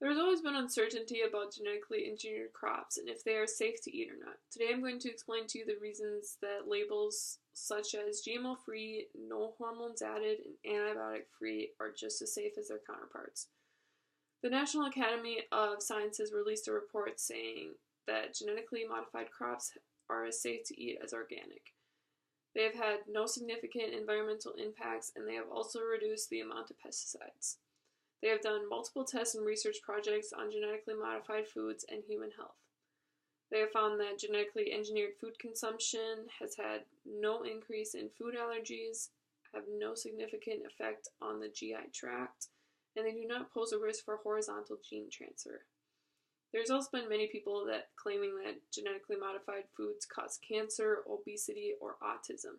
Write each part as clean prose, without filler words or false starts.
There's always been uncertainty about genetically engineered crops and if they are safe to eat or not. Today I'm going to explain to you the reasons that labels such as GMO free, no hormones added, and antibiotic free are just as safe as their counterparts. The National Academy of Sciences released a report saying that genetically modified crops are as safe to eat as organic. They have had no significant environmental impacts and they have also reduced the amount of pesticides. They have done multiple tests and research projects on genetically modified foods and human health. They have found that genetically engineered food consumption has had no increase in food allergies, have no significant effect on the GI tract, and they do not pose a risk for horizontal gene transfer. There's also been many people that claiming that genetically modified foods cause cancer, obesity, or autism,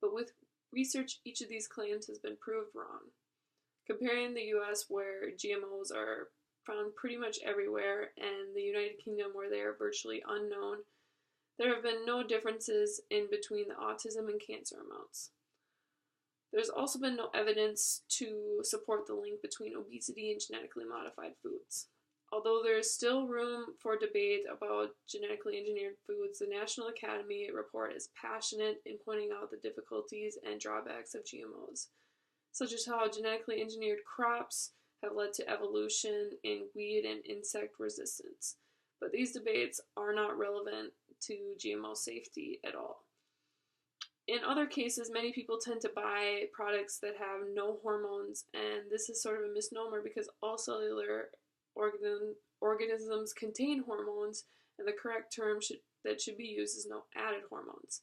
but with research, each of these claims has been proved wrong. Comparing the US, where GMOs are found pretty much everywhere, and the United Kingdom, where they are virtually unknown, there have been no differences in between the autism and cancer amounts. There's also been no evidence to support the link between obesity and genetically modified foods. Although there is still room for debate about genetically engineered foods, the National Academy report is passionate in pointing out the difficulties and drawbacks of GMOs, such as how genetically engineered crops have led to evolution in weed and insect resistance. But these debates are not relevant to GMO safety at all. In other cases, many people tend to buy products that have no hormones, and this is sort of a misnomer because all cellular organisms contain hormones, and the correct term that should be used is no added hormones.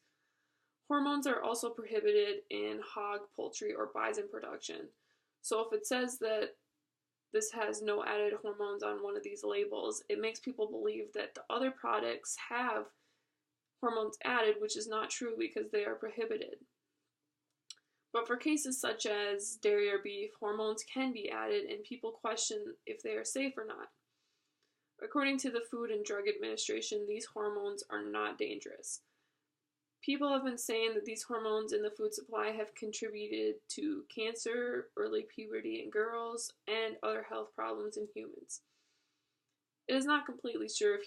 Hormones are also prohibited in hog, poultry, or bison production. So if it says that this has no added hormones on one of these labels, it makes people believe that the other products have hormones added, which is not true because they are prohibited. But for cases such as dairy or beef, hormones can be added and people question if they are safe or not. According to the Food and Drug Administration, these hormones are not dangerous. People have been saying that these hormones in the food supply have contributed to cancer, early puberty in girls, and other health problems in humans. It is not completely sure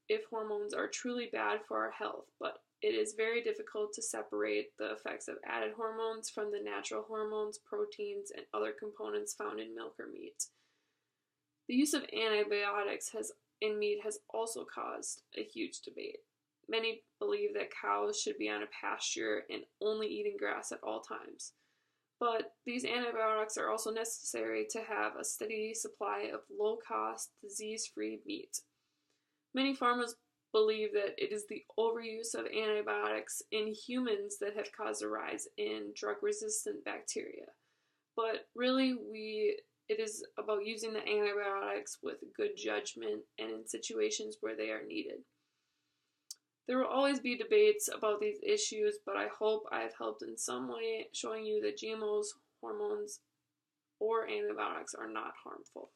if hormones are truly bad for our health, but it is very difficult to separate the effects of added hormones from the natural hormones, proteins, and other components found in milk or meat. The use of antibiotics in meat has also caused a huge debate. Many believe that cows should be on a pasture and only eating grass at all times. But these antibiotics are also necessary to have a steady supply of low-cost, disease-free meat. Many farmers believe that it is the overuse of antibiotics in humans that have caused a rise in drug-resistant bacteria. But really, it is about using the antibiotics with good judgment and in situations where they are needed. There will always be debates about these issues, but I hope I have helped in some way showing you that GMOs, hormones, or antibiotics are not harmful.